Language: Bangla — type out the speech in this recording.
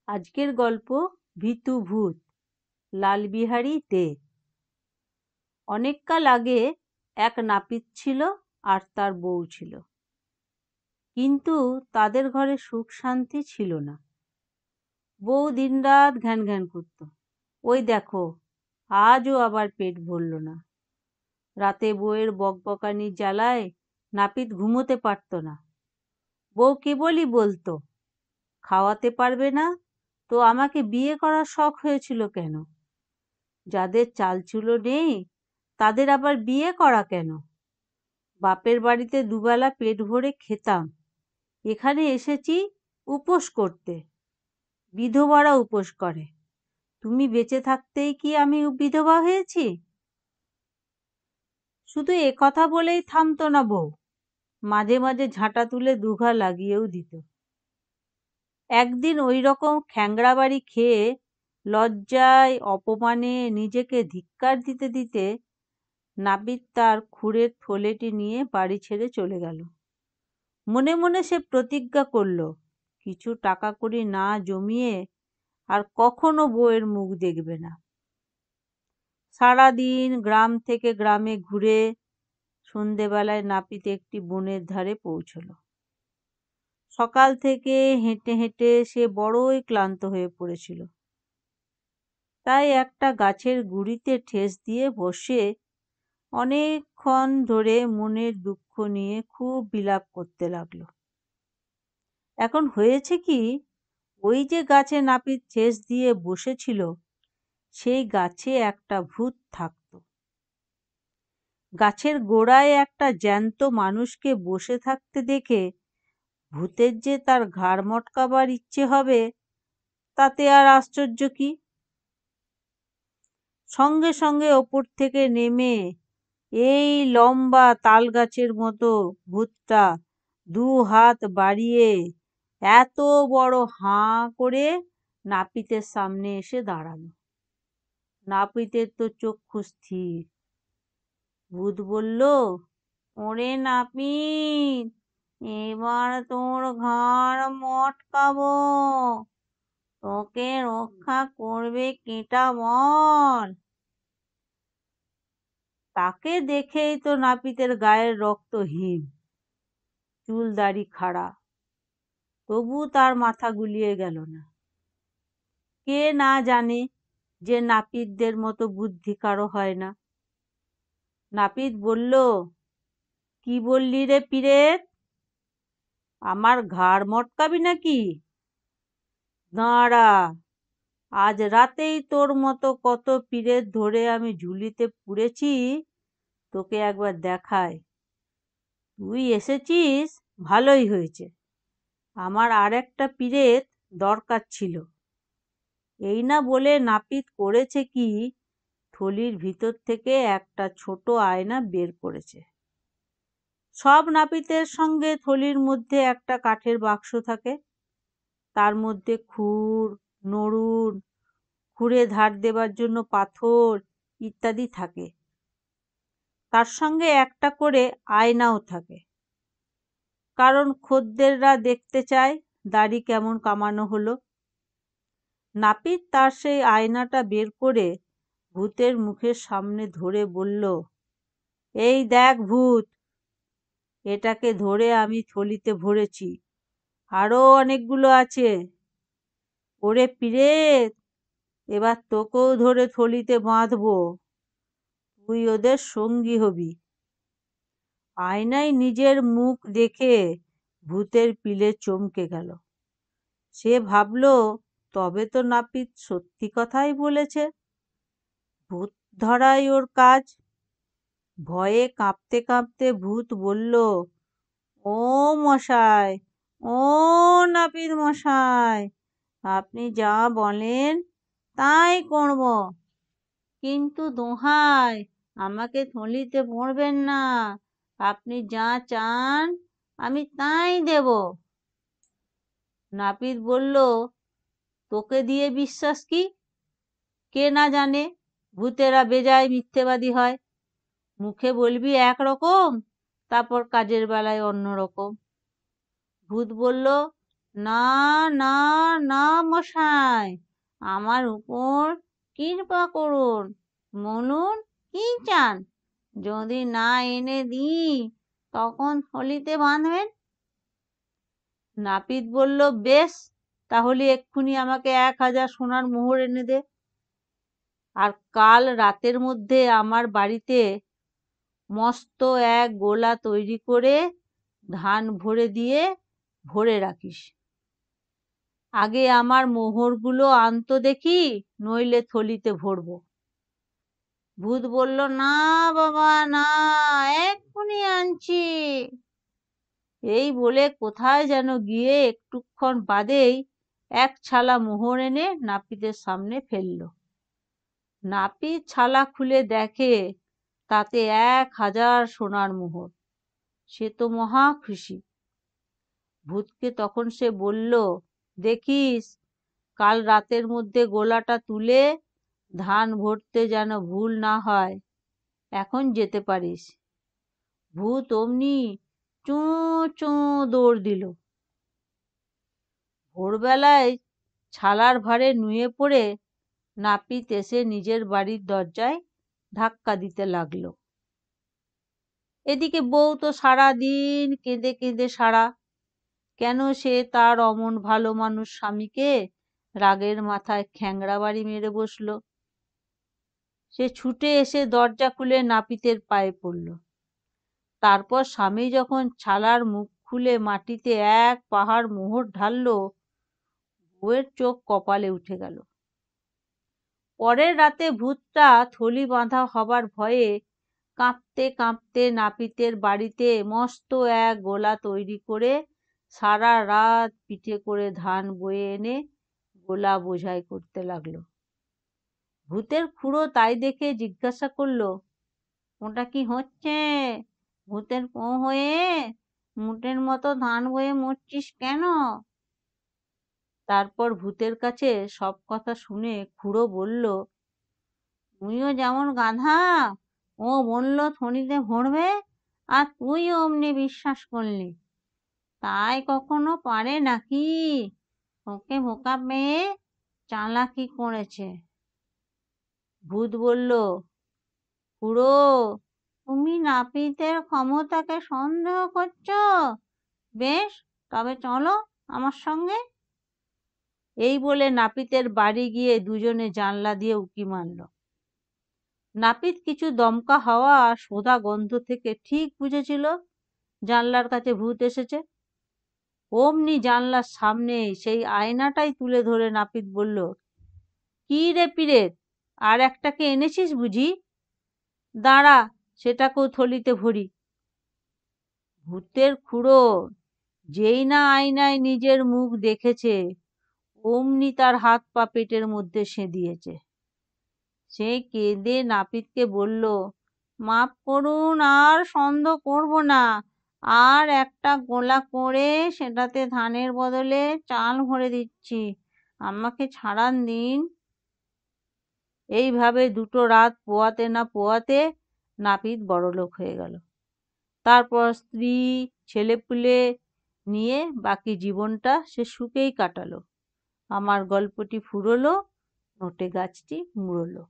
আজকের গল্প ভীতু ভূত। লালবিহারী দে। অনেককাল আগে এক নাপিত ছিল আর তার বউ ছিল, কিন্তু তাদের ঘরে সুখ শান্তি ছিল না। বউ দিনরাত ঘ্যান ঘ্যান করত, ওই দেখো আজও আবার পেট ভরল না। রাতে বউয়ের বকবকানির জ্বালায় নাপিত ঘুমোতে পারত না। বউ কেবলই বলতো, খাওয়াতে পারবে না তো আমাকে বিয়ে করার শখ হয়েছিল কেন? যাদের চালচুলো নেই তাদের আবার বিয়ে করা কেন? বাপের বাড়িতে দুবেলা পেট ভরে খেতাম, এখানে এসেছি উপোস করতে। বিধবারা উপোস করে, তুমি বেঁচে থাকতেই কি আমি বিধবা হয়েছি? শুধু এ কথা বলেই থামতো না বউ, মাঝে মাঝে ঝাঁটা তুলে দুঘা লাগিয়েও দিত। একদিন ওই রকম খ্যাংড়া বাড়ি খেয়ে লজ্জায় অপমানে নিজেকে ধিক্কার দিতে দিতে নাপিত তার খুরের থলেটি নিয়ে বাড়ি ছেড়ে চলে গেল। মনে মনে সে প্রতিজ্ঞা করল, কিছু টাকা কড়ি না জমিয়ে আর কখনো বউয়ের মুখ দেখবে না। সারাদিন গ্রাম থেকে গ্রামে ঘুরে সন্ধেবেলায় নাপিত একটি বনের ধারে পৌঁছল। সকাল থেকে হেঁটে হেঁটে সে বড়ই ক্লান্ত হয়ে পড়েছিল। তাই একটা গাছের গুঁড়িতে ঠেস দিয়ে বসে অনেকক্ষণ ধরে মনের দুঃখ নিয়ে খুব বিলাপ করতে লাগলো। এখন হয়েছে কি, ওই যে গাছে নাপিত ঠেস দিয়ে বসেছিল সেই গাছে একটা ভূত থাকত। গাছের গোড়ায় একটা জ্যান্ত মানুষকে বসে থাকতে দেখে ভূতের যে তার ঘাড় মটকাবার ইচ্ছে হবে তাতে আর আশ্চর্য কি? সঙ্গে সঙ্গে ওপর থেকে নেমে এই লম্বা তাল গাছের মতো ভূতটা দু হাত বাড়িয়ে এত বড় হাঁ করে নাপিতের সামনে এসে দাঁড়ালো। নাপিতের তো চক্ষু স্থির। ভূত বলল, ওরে নাপিত, এবার তোর ঘাড় মটকাবো, তোকে রক্ষা করবে কেটা বল। তাকে দেখেই তো নাপিতের গায়ের রক্ত হিম, চুল দাড়ি খাড়া, তবু তার মাথা গুলিয়ে গেল না। কে না জানে যে নাপিতদের মতো বুদ্ধি কারো হয় না। নাপিত বলল, কি বললি রে পীরেত, আমার ঘাড় মটকাবি নাকি? দাঁড়া, আজ রাতেই তোর মতো কত পীরেত ধরে আমি ঝুলিতে পুড়েছি, তোকে একবার দেখাই। তুই এসেছিস, ভালোই হয়েছে, আমার আর একটা পীরেত দরকার ছিল। এই না বলে নাপিত করেছে কি, থলির ভিতর থেকে একটা ছোট আয়না বের করেছে। সব নাপিতের সঙ্গে থলির মধ্যে একটা কাঠের বাক্স থাকে, তার মধ্যে খুর, নড়ুন, খুরে ধার দেবার জন্য পাথর ইত্যাদি থাকে। তার সঙ্গে একটা করে আয়নাও থাকে, কারণ খদ্দেররা দেখতে চায় দাড়ি কেমন কামানো হলো। নাপিত তার সেই আয়নাটা বের করে ভূতের মুখের সামনে ধরে বলল, এই দেখ ভূত, এটাকে ধরে আমি থলিতে ভরেছি, আরো অনেকগুলো আছে। ওরে পীরেত, এবার তোকেও ধরে থলিতে বাঁধবো, তুই ওদের সঙ্গী হবি। আয়নায় নিজের মুখ দেখে ভূতের পিলে চমকে গেল। সে ভাবল, তবে তো নাপিত সত্যি কথাই বলেছে, ভূত ধরাই ওর কাজ। ভয়ে কাঁপতে কাঁপতে ভূত বলল, ও মশাই, ও নাপিত মশাই, আপনি যা বলেন তাই করব, কিন্তু দোহাই, আমাকে থলিতে ভরবেন না, আপনি যা চান আমি তাই দেব। নাপিত বলল, তোকে দিয়ে বিশ্বাস কি? কে না জানে ভূতেরা বেজায় মিথ্যেবাদী হয়, মুখে বলবি একরকম, তারপর কাজের বেলায় অন্য রকম। ভূত বলল, না, না, না মশাই, আমার উপর কৃপা করুন, বলুন কি চান। যদি না এনে দিই তখন থলিতে বাঁধবেন। নাপিত বলল, বেশ, তাহলে এক্ষুনি আমাকে 1000 সোনার মোহর এনে দে, আর কাল রাতের মধ্যে আমার বাড়িতে মস্ত এক গোলা তৈরি করে ধান ভরে দিয়ে ভরে রাখিস। আগে আমার মোহরগুলো আনতো দেখি, নইলে থলিতে ভরবো। ভূত বলল, না বাবা না, এক্ষুনি আনছি। এই বলে কোথায় যেন গিয়ে একটুক্ষণ বাদেই এক ছালা মোহর এনে নাপিতের সামনে ফেলল। নাপিত ছালা খুলে দেখে তাতে 1000 সোনার মোহর। সে তো মহা খুশি। ভূতকে তখন সে বলল, দেখিস কাল রাতের মধ্যে গোলাটা তুলে ধান ভরতে যেন ভুল না হয়। এখন যেতে পারিস। ভূত অমনি চোঁ চোঁ দৌড় দিল। ভোরবেলায় ছালার ভারে নুয়ে পড়ে নাপিত এসে নিজের বাড়ির দরজায় ধাক্কা দিতে লাগলো। এদিকে বউ তো সারাদিন কেঁদে কেঁদে সারা। কেন সে তার অমন ভালো মানুষ স্বামীকে রাগের মাথায় খ্যাংরা বাড়ি মেরে বসল। সে ছুটে এসে দরজা খুলে নাপিতের পায়ে পড়ল। তারপর স্বামী যখন ছালার মুখ খুলে মাটিতে এক পাহাড় মোহর ঢালল, বউয়ের চোখ কপালে উঠে গেল। পরের রাতে ভূতটা থলি বাঁধা হবার ভয়ে কাঁপতে কাঁপতে নাপিতের বাড়িতে মস্ত এক গোলা তৈরি করে সারা রাত পিঠে করে ধান বয়ে এনে গোলা বোঝাই করতে লাগলো। ভূতের খুড়ো তাই দেখে জিজ্ঞাসা করলো, ওটা কি হচ্ছে? ভূতের পো হয়ে মুটের মতো ধান বয়ে মরছিস কেন? তারপর ভূতের কাছে সব কথা শুনে খুড়ো বলল, তুইও যেমন গাধা, ও বলল থলিতে ভরবে, আর তুইও অমনি বিশ্বাস করলি। তাই কখনো পারে নাকি? ওকে বোকা পেয়ে চালাকি করেছে। ভূত বলল, খুড়ো, তুমি নাপিতের ক্ষমতাকে সন্দেহ করছো? বেশ, তবে চলো আমার সঙ্গে। এই বলে নাপিতের বাড়ি গিয়ে দুজনে জানলা দিয়ে উঁকি মারল। নাপিত কিছু দমকা হাওয়া আর সোঁদা গন্ধ থেকে ঠিক বুঝেছিল জানলার কাছে ভূত এসেছে। অমনি জানলার সামনে সেই আয়নাটাই তুলে ধরে নাপিত বলল, কি রে পিরেত, আর একটাকে এনেছিস বুঝি? দাঁড়া, সেটাকেও থলিতে ভরি। ভূতের খুড়ো যেই না আয়নায় নিজের মুখ দেখেছে, অমনি তার হাত পা পেটের মধ্যে সেঁধিয়েছে। সে কেঁদে নাপিতকে বলল, মাপ করুন, আর সন্দেহ করব না, আর একটা গোলা করে সেটাতে ধানের বদলে চাল ভরে দিচ্ছি, আমাকে ছাড়ান দিন। এইভাবে 2টো রাত পোয়াতে না পোয়াতে নাপিত বড়লোক হয়ে গেল। তারপর স্ত্রী ছেলেপুলে নিয়ে বাকি জীবনটা সে সুখেই কাটালো। আমার গল্পটি ফুরোলো, নোটে গাছটি মুড়লো।